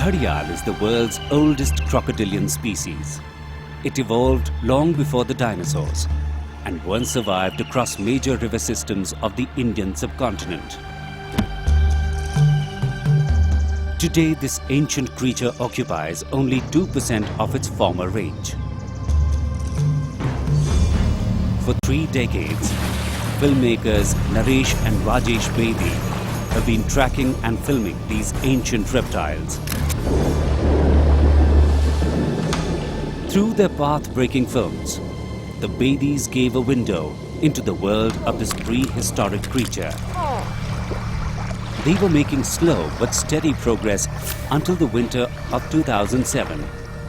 Gharial is the world's oldest crocodilian species. It evolved long before the dinosaurs and once survived across major river systems of the Indian subcontinent. Today, this ancient creature occupies only 2% of its former range. For 3 decades, filmmakers Naresh and Rajesh Bedi have been tracking and filming these ancient reptiles. Through their path-breaking films, the Bedis gave a window into the world of this prehistoric creature. They were making slow but steady progress until the winter of 2007,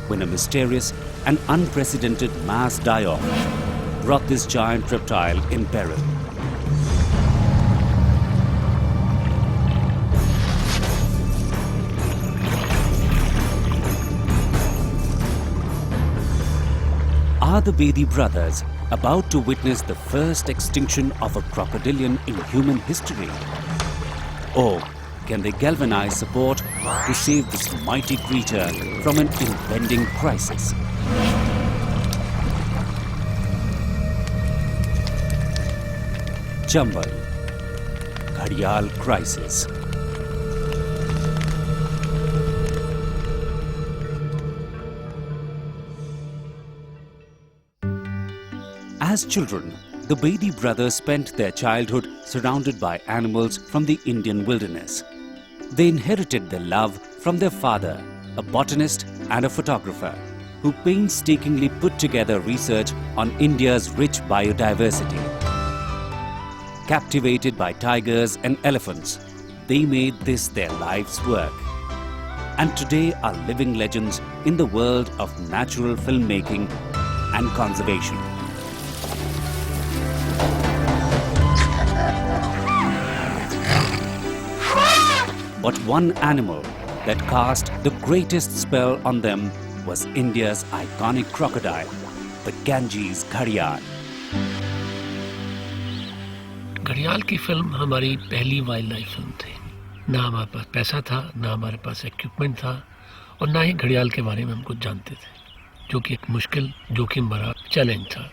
when a mysterious and unprecedented mass die-off brought this giant reptile in peril. Are the Bedi brothers about to witness the first extinction of a crocodilian in human history? Or can they galvanize support to save this mighty creature from an impending crisis? Chambal, Gharial crisis. As children, the Bedi brothers spent their childhood surrounded by animals from the Indian wilderness. They inherited their love from their father, a botanist and a photographer, who painstakingly put together research on India's rich biodiversity. Captivated by tigers and elephants, they made this their life's work, and today are living legends in the world of natural filmmaking and conservation. But one animal that cast the greatest spell on them was India's iconic crocodile, the Ganges Gharial. घड़ियाल की film हमारी पहली wild life film थी। ना हमारे पास पैसा था, ना हमारे पास इक्विपमेंट था, और ना ही घड़ियाल के बारे में हम कुछ जानते थे, जो कि एक मुश्किल जोखिम भरा चैलेंज था।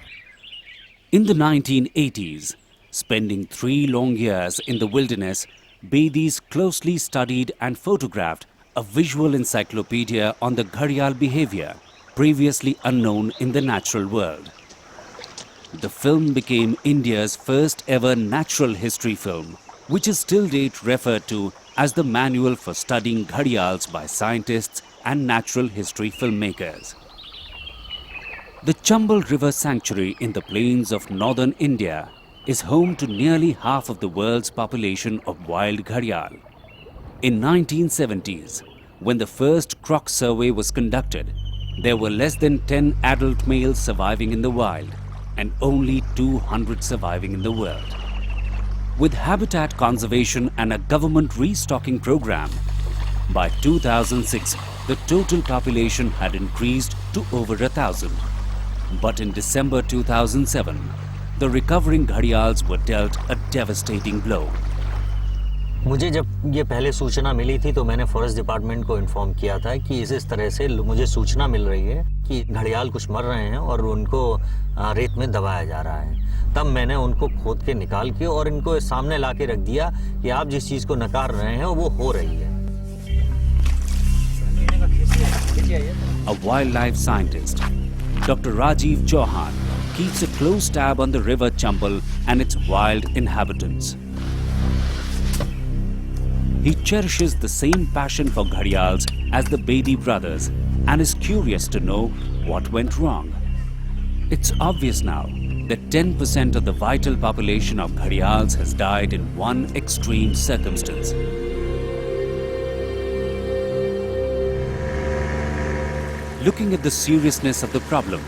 In the 1980s, spending 3 long years in the wilderness, Bedis closely studied and photographed a visual encyclopedia on the Gharial behavior, previously unknown in the natural world. The film became India's first ever natural history film, which is till date referred to as the manual for studying Gharials by scientists and natural history filmmakers. The Chambal River Sanctuary in the plains of northern India is home to nearly half of the world's population of wild Gharial. In 1970s, when the first croc survey was conducted, there were less than 10 adult males surviving in the wild and only 200 surviving in the world. With habitat conservation and a government restocking program, by 2006, the total population had increased to over 1,000. But in December 2007, the recovering Gharials were dealt a devastating blow. मुझे जब ये पहले सूचना मिली थी तो मैंने forest department को inform किया था कि इस तरह से मुझे सूचना मिल रही है कि घड़ियाल कुछ मर रहे हैं और उनको रेत में दबाया जा रहा है। तब मैंने उनको खोद के निकाल के और इनको सामने ला के रख दिया कि आप जिस चीज़ को नकार रहे हैं वो हो रही है। A wildlife scientist, Dr. Rajiv Chauhan, keeps a close tab on the river Chambal and its wild inhabitants. He cherishes the same passion for Gharials as the Bedi brothers and is curious to know what went wrong. It's obvious now that 10% of the vital population of Gharials has died in one extreme circumstance. Looking at the seriousness of the problem,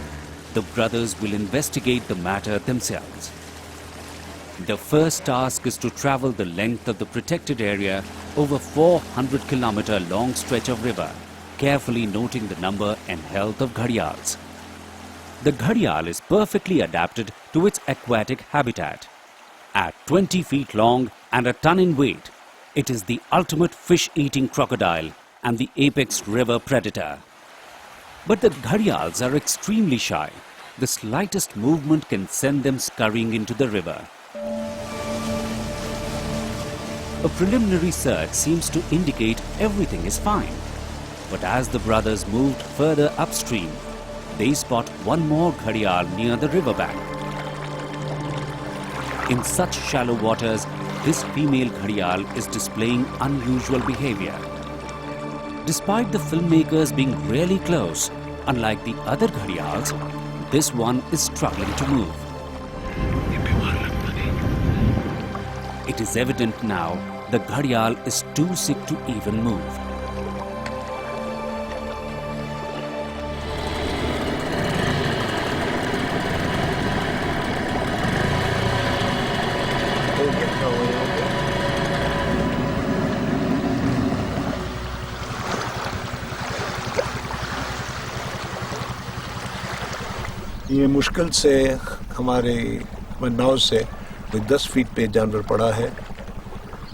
the brothers will investigate the matter themselves. Their first task is to travel the length of the protected area over 400-kilometer long stretch of river, carefully noting the number and health of Gharials. The Gharial is perfectly adapted to its aquatic habitat. At 20 feet long and a ton in weight, it is the ultimate fish-eating crocodile and the apex river predator. But the Gharials are extremely shy. The slightest movement can send them scurrying into the river. A preliminary search seems to indicate everything is fine. But as the brothers moved further upstream, they spot one more Gharial near the riverbank. In such shallow waters, this female Gharial is displaying unusual behavior. Despite the filmmakers being really close, unlike the other Gharials, this one is struggling to move. It is evident now the Gharial is too sick to even move. ये मुश्किल से हमारे नाव से कोई 10 feet पे जानवर पड़ा है।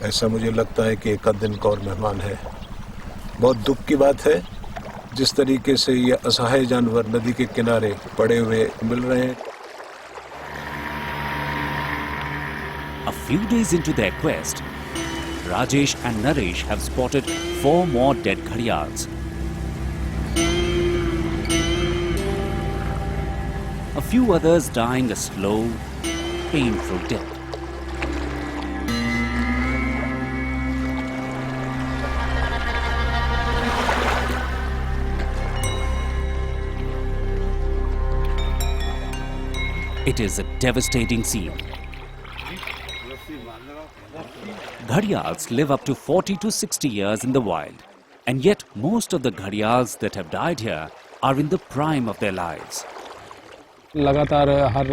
ऐसा मुझे लगता है कि एक आध दिन का और मेहमान है। बहुत दुख की बात है जिस तरीके से ये असहाय जानवर नदी के किनारे पड़े हुए मिल रहे हैं। A few days into their quest, Rajesh and Naresh have spotted 4 more dead Gharials. A few others dying a slow, painful death. It is a devastating scene. Gharials live up to 40 to 60 years in the wild, and yet most of the Gharials that have died here are in the prime of their lives. लगातार हर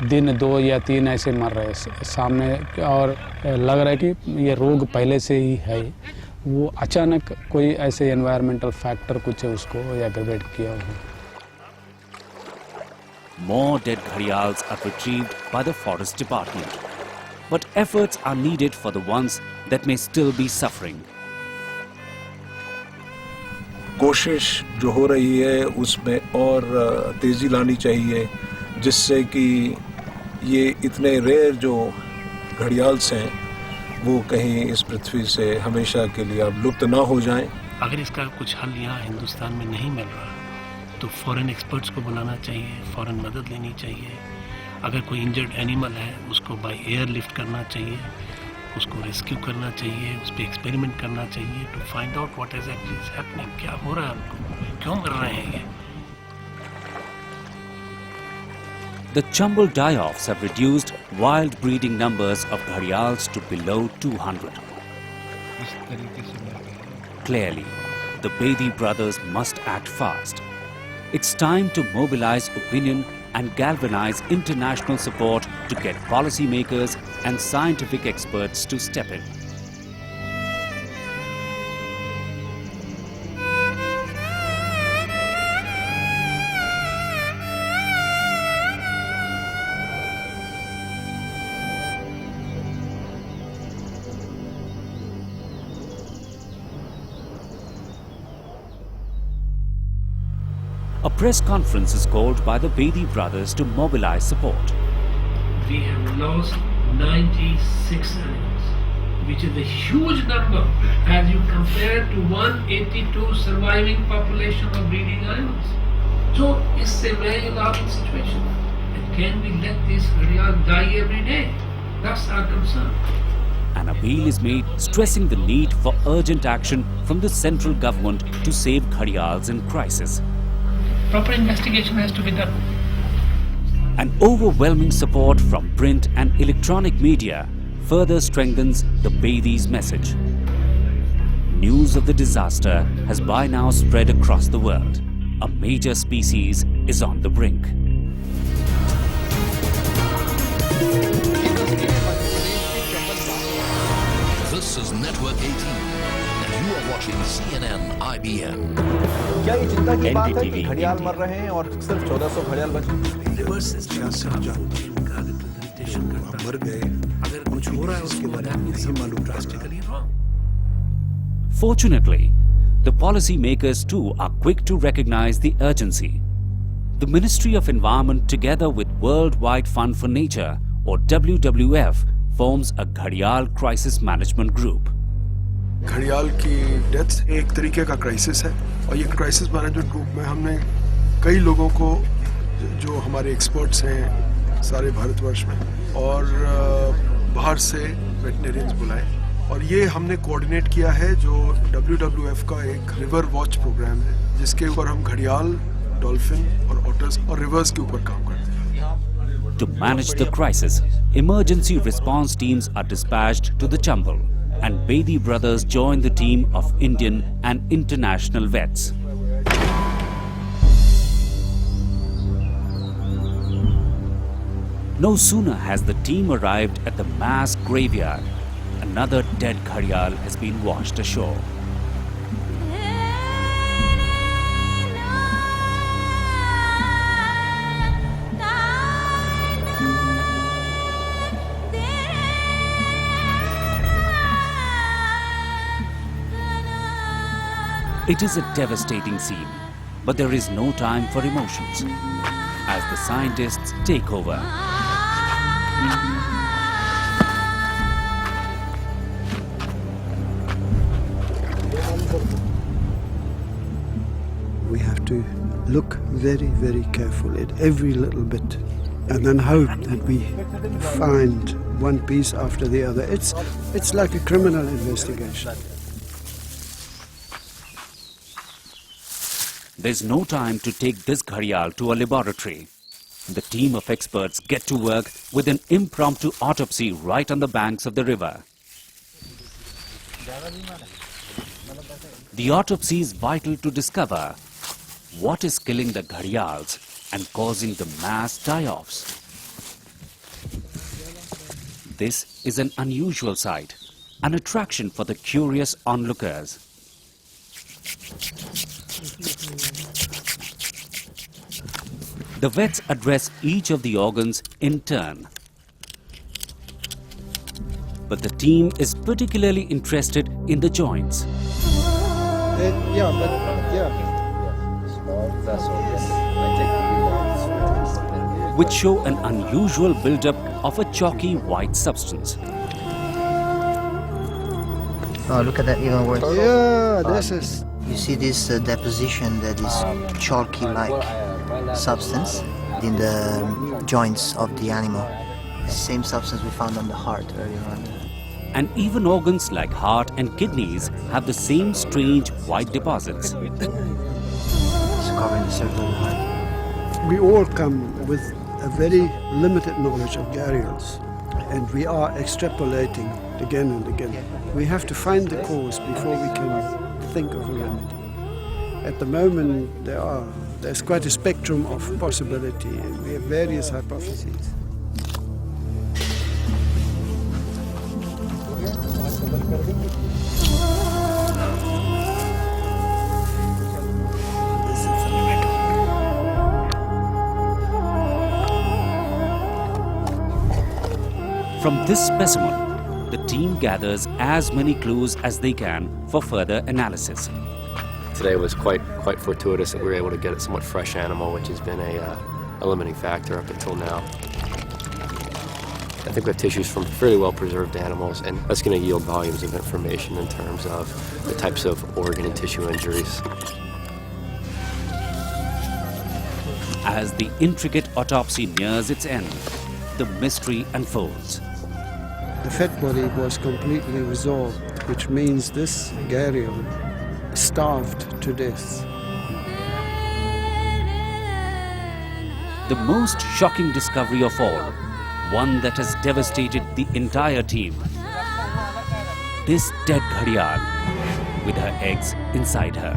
दिन 2 या 3 ऐसे मर रहे सामने, और लग रहा है कि ये रोग पहले से ही है। वो अचानक कोई ऐसे एनवायरमेंटल फैक्टर कुछ उसको एग्रवेट किया हो। More dead Gharials are retrieved by the forest department, but efforts are needed for the ones that may still be suffering. कोशिश जो हो रही है उसमें और तेजी लानी चाहिए, जिससे कि ये इतने रेयर जो घड़ियाल्स हैं वो कहीं इस पृथ्वी से हमेशा के लिए अब लुप्त ना हो जाएं। अगर इसका कुछ हल यहाँ हिंदुस्तान में नहीं मिल रहा तो फॉरेन एक्सपर्ट्स को बुलाना चाहिए, फॉरेन मदद लेनी चाहिए। अगर कोई इंजर्ड एनिमल है उसको बाय एयर लिफ्ट करना चाहिए, उसको रेस्क्यू करना चाहिए, उस पर एक्सपेरिमेंट करना चाहिए to find out what actually is happening, क्या हो रहा है उनको, क्यों मर रहे हैं ये। The Chambal die-offs have reduced wild breeding numbers of Gharials to below 200. Clearly, the Bedi brothers must act fast. It's time to mobilize opinion and galvanize international support to get policymakers and scientific experts to step in. A press conference is called by the Bedi brothers to mobilize support. We have lost 96 animals, which is a huge number as you compare to 182 surviving population of breeding animals. So it's a very alarming situation. And can we let these Gharials die every day? That's our concern. An appeal is made stressing the need for urgent action from the central government to save Gharials in crisis. Proper investigation has to be done. And overwhelming support from print and electronic media further strengthens the Bedi's message. News of the disaster has by now spread across the world. A major species is on the brink. This is Network 18, and you are watching CNN IBN. क्या ये चिंता की बात है कि घड़ियाल मर रहे हैं और सिर्फ 1400 घड़ियाल बचे? मर गए, अगर कुछ हो रहा है उसके बारे में नहीं मालूम। Fortunately, The policymakers too are quick to recognize the urgency. The Ministry of Environment, together with Worldwide Fund for Nature, or WWF, forms a Gharial Crisis Management Group. घड़ियाल की डेथ एक तरीके का क्राइसिस है और ये क्राइसिस मैनेजमेंट ग्रुप में हमने कई लोगों को जो हमारे एक्सपर्ट्स हैं सारे भारतवर्ष में और बाहर से वेटनेरियंस बुलाए और ये हमने कोऑर्डिनेट किया है जो WWF का एक रिवर वॉच प्रोग्राम है जिसके ऊपर हम घड़ियाल, डॉल्फिन और ऑटर्स और रिवर्स के ऊपर काम करते हैं. To manage the crisis, emergency response teams are dispatched to the Chambal, and Bedi brothers join the team of Indian and international vets. No sooner has the team arrived at the mass graveyard, another dead Gharial has been washed ashore. It is a devastating scene, but there is no time for emotions as the scientists take over. We have to look very, very carefully at every little bit and then hope that we find one piece after the other. It's like a criminal investigation. There's no time to take this Gharial to a laboratory. The team of experts get to work with an impromptu autopsy right on the banks of the river. The autopsy is vital to discover what is killing the Gharials and causing the mass die-offs. This is an unusual sight, an attraction for the curious onlookers. The vets address each of the organs in turn. But the team is particularly interested in the joints. Which show an unusual buildup of a chalky white substance. Oh, look at that, even worse. Yeah, this is... You see this deposition that is chalky-like substance in the joints of the animal. Same substance we found on the heart earlier on. And even organs like heart and kidneys have the same strange white deposits. It's covering the circle of the heart. We all come with a very limited knowledge of Gharials, and we are extrapolating again and again. We have to find the cause before we can think of a remedy. At the moment, there's quite a spectrum of possibility, and we have various hypotheses. From this specimen, the team gathers as many clues as they can for further analysis. Today was quite fortuitous that we were able to get a somewhat fresh animal, which has been a limiting factor up until now. I think we have tissues from fairly well-preserved animals, and that's going to yield volumes of information in terms of the types of organ and tissue injuries. As the intricate autopsy nears its end, the mystery unfolds. The fat body was completely resolved, which means this Gharial starved to death. The most shocking discovery of all, one that has devastated the entire team. This dead Gharial with her eggs inside her.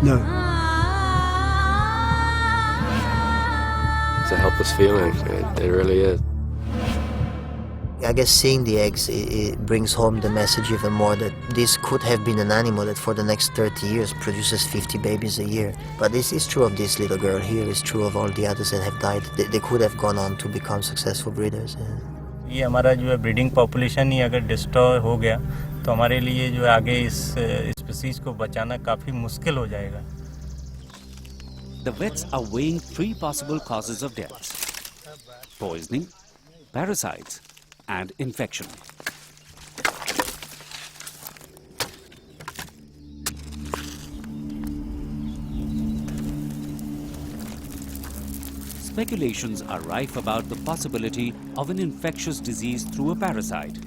No. It's a helpless feeling, it really is. I guess seeing the eggs, it brings home the message even more that this could have been an animal that for the next 30 years produces 50 babies a year. But this is true of this little girl here, it's true of all the others that have died. They could have gone on to become successful breeders. ये हमारा जो है breeding population ही अगर destroy हो गया तो हमारे लिए जो है आगे इस स्पीसीज को बचाना काफ़ी मुश्किल हो जाएगा. The vets are weighing 3 possible causes of death: poisoning, parasites, and infection. Speculations are rife about the possibility of an infectious disease through a parasite.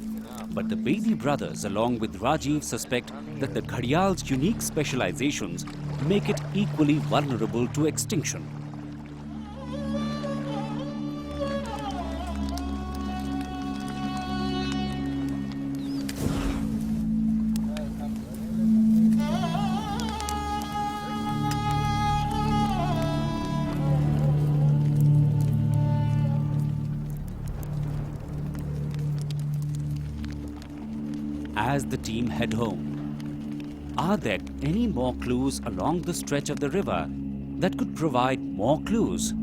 But the Bedi brothers, along with Rajiv, suspect that the Gharial's unique specializations make it equally vulnerable to extinction. As the team head home, are there any more clues along the stretch of the river that could provide more clues?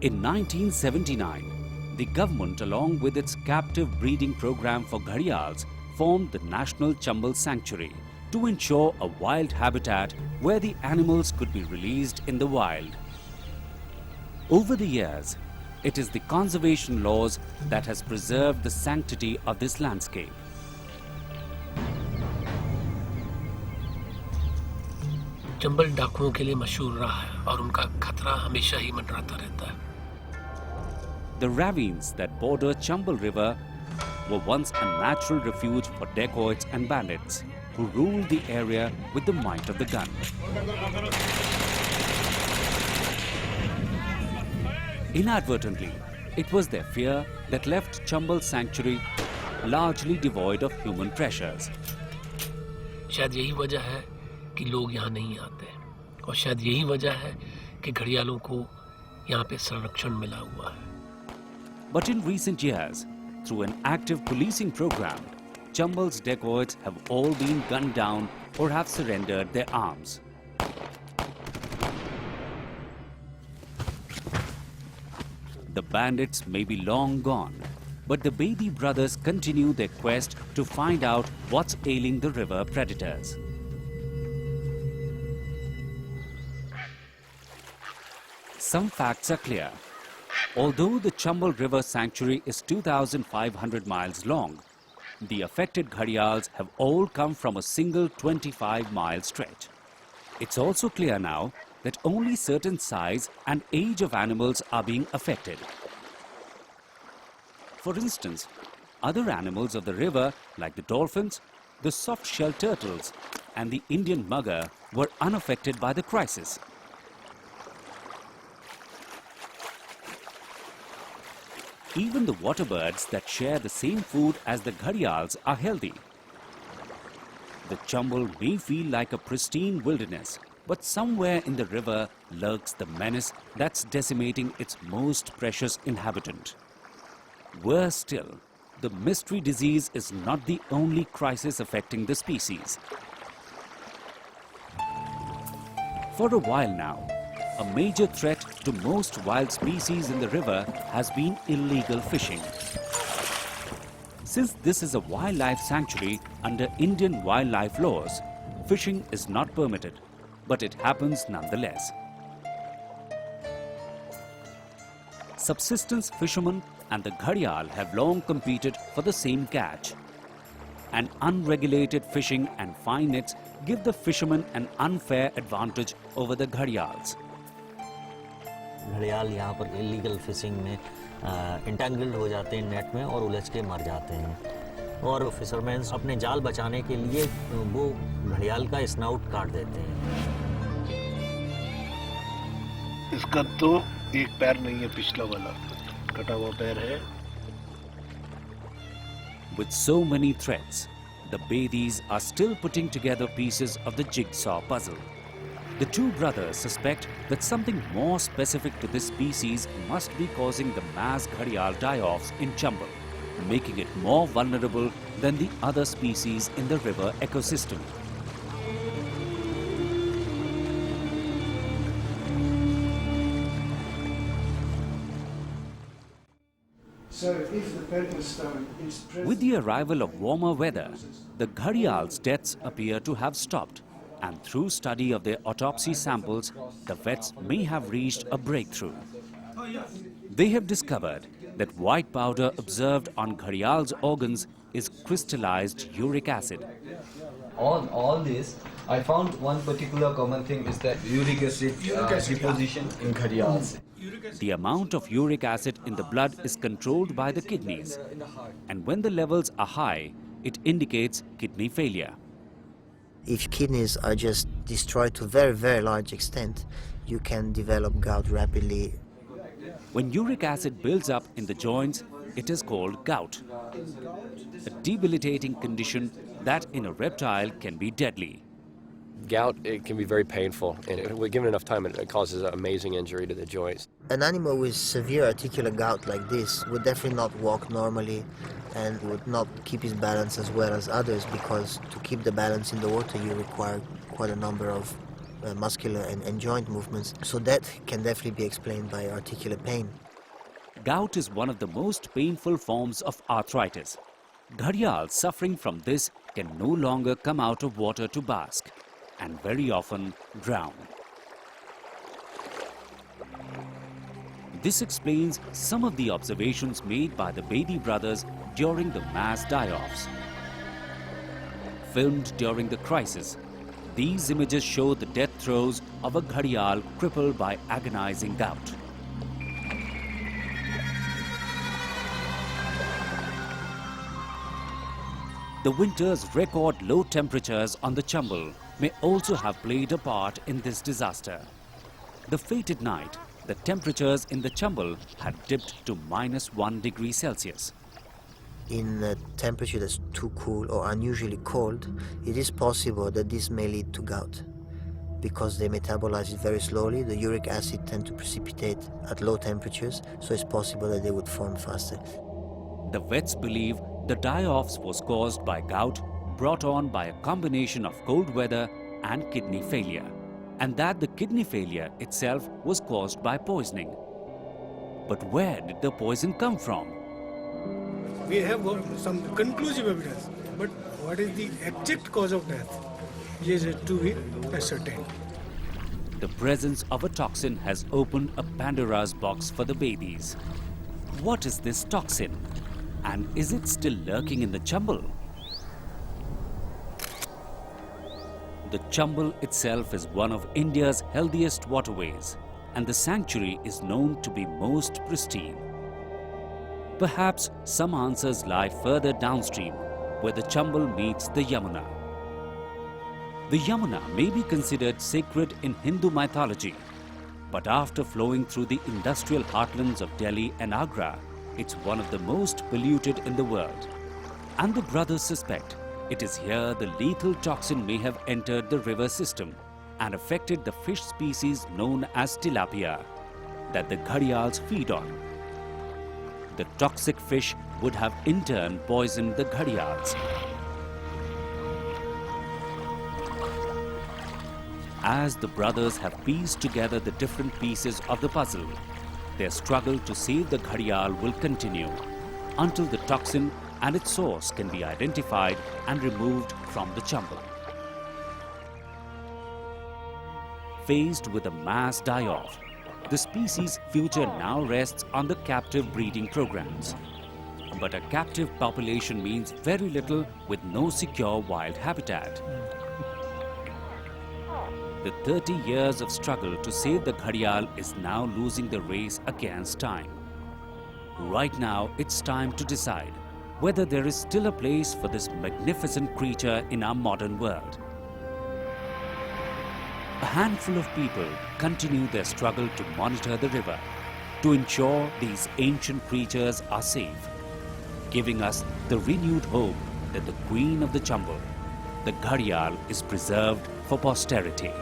In 1979, the government, along with its captive breeding program for Gharials, formed the National Chambal Sanctuary to ensure a wild habitat where the animals could be released in the wild. Over the years, it is the conservation laws that has preserved the sanctity of this landscape. Chambal डाकुओं के लिए मशहूर रहा है और उनका खतरा हमेशा ही मंडराता रहता है. The ravines that border Chambal River were once a natural refuge for dacoits and bandits who ruled the area with the might of the gun. Inadvertently, it was their fear that left Chambal Sanctuary largely devoid of human pressures. शायद यही वजह है कि लोग यहाँ नहीं आते और शायद यही वजह है कि घड़ियालों को यहाँ पे संरक्षण मिला हुआ है. But in recent years, through an active policing program, Chambal's dacoits have all been gunned down or have surrendered their arms. The bandits may be long gone, but the Bedi brothers continue their quest to find out what's ailing the river predators. Some facts are clear. Although the Chambal River Sanctuary is 2,500 miles long, the affected Gharials have all come from a single 25-mile stretch. It's also clear now that only certain size and age of animals are being affected. For instance, other animals of the river like the dolphins, the soft-shell turtles and the Indian mugger were unaffected by the crisis. Even the water birds that share the same food as the Gharials are healthy. The Chambal may feel like a pristine wilderness, but somewhere in the river lurks the menace that's decimating its most precious inhabitant. Worse still, the mystery disease is not the only crisis affecting the species. For a while now, a major threat to most wild species in the river has been illegal fishing. Since this is a wildlife sanctuary under Indian wildlife laws, fishing is not permitted, but it happens nonetheless. Subsistence fishermen and the Gharial have long competed for the same catch. And unregulated fishing and fine nets give the fishermen an unfair advantage over the Gharials. घड़ियाल यहाँ पर illegal fishing में entangled हो जाते हैं net में और उलझ के मर जाते हैं और फिशरमैन अपने जाल बचाने के लिए वो घड़ियाल का स्नाउट काट देते हैं. इसका तो एक पैर नहीं है, पिछला वाला कटा हुआ पैर है. With so many threats, the Bedis are still putting together pieces of the jigsaw puzzle. The two brothers suspect that something more specific to this species must be causing the mass Gharial die-offs in Chambal, making it more vulnerable than the other species in the river ecosystem. So if the pebble stone is present... With the arrival of warmer weather, the Gharials' deaths appear to have stopped, and through study of their autopsy samples, the vets may have reached a breakthrough. They have discovered that white powder observed on Gharials' organs is crystallized uric acid. On all this, I found one particular common thing is that uric acid deposition in Gharials. The amount of uric acid in the blood is controlled by the kidneys, and when the levels are high, it indicates kidney failure. If kidneys are just destroyed to very, very large extent, you can develop gout rapidly. When uric acid builds up in the joints, it is called gout, a debilitating condition that in a reptile can be deadly. Gout, it can be very painful, and given enough time, it causes an amazing injury to the joints. An animal with severe articular gout like this would definitely not walk normally and would not keep his balance as well as others, because to keep the balance in the water you require quite a number of muscular and joint movements. So that can definitely be explained by articular pain. Gout is one of the most painful forms of arthritis. Gharials suffering from this can no longer come out of water to bask, and very often drown. This explains some of the observations made by the Bedi brothers during the mass die-offs. Filmed during the crisis, these images show the death throes of a Gharial crippled by agonizing gout. The winter's record low temperatures on the Chambal may also have played a part in this disaster. The fated night, the temperatures in the Chambal had dipped to -1 degree Celsius. In a temperature that's too cool or unusually cold, it is possible that this may lead to gout. Because they metabolize it very slowly, the uric acid tend to precipitate at low temperatures, so it's possible that they would form faster. The vets believe the die-offs was caused by gout brought on by a combination of cold weather and kidney failure, and that the kidney failure itself was caused by poisoning. But where did the poison come from? We have got some conclusive evidence, but what is the exact cause of death is to be ascertained. The presence of a toxin has opened a Pandora's box for the Bedis. What is this toxin? And is it still lurking in the Chambal? The Chambal itself is one of India's healthiest waterways, and the sanctuary is known to be most pristine. Perhaps some answers lie further downstream, where the Chambal meets the Yamuna. The Yamuna may be considered sacred in Hindu mythology, but after flowing through the industrial heartlands of Delhi and Agra, it's one of the most polluted in the world. And the brothers suspect it is here the lethal toxin may have entered the river system and affected the fish species known as tilapia that the Gharials feed on. The toxic fish would have in turn poisoned the Gharials. As the brothers have pieced together the different pieces of the puzzle, their struggle to save the Gharial will continue until the toxin and its source can be identified and removed from the Chambal. Faced with a mass die-off, the species' future now rests on the captive breeding programs. But a captive population means very little with no secure wild habitat. The 30 years of struggle to save the Gharial is now losing the race against time. Right now, it's time to decide whether there is still a place for this magnificent creature in our modern world. A handful of people continue their struggle to monitor the river, to ensure these ancient creatures are safe, giving us the renewed hope that the queen of the Chambal, the Gharial, is preserved for posterity.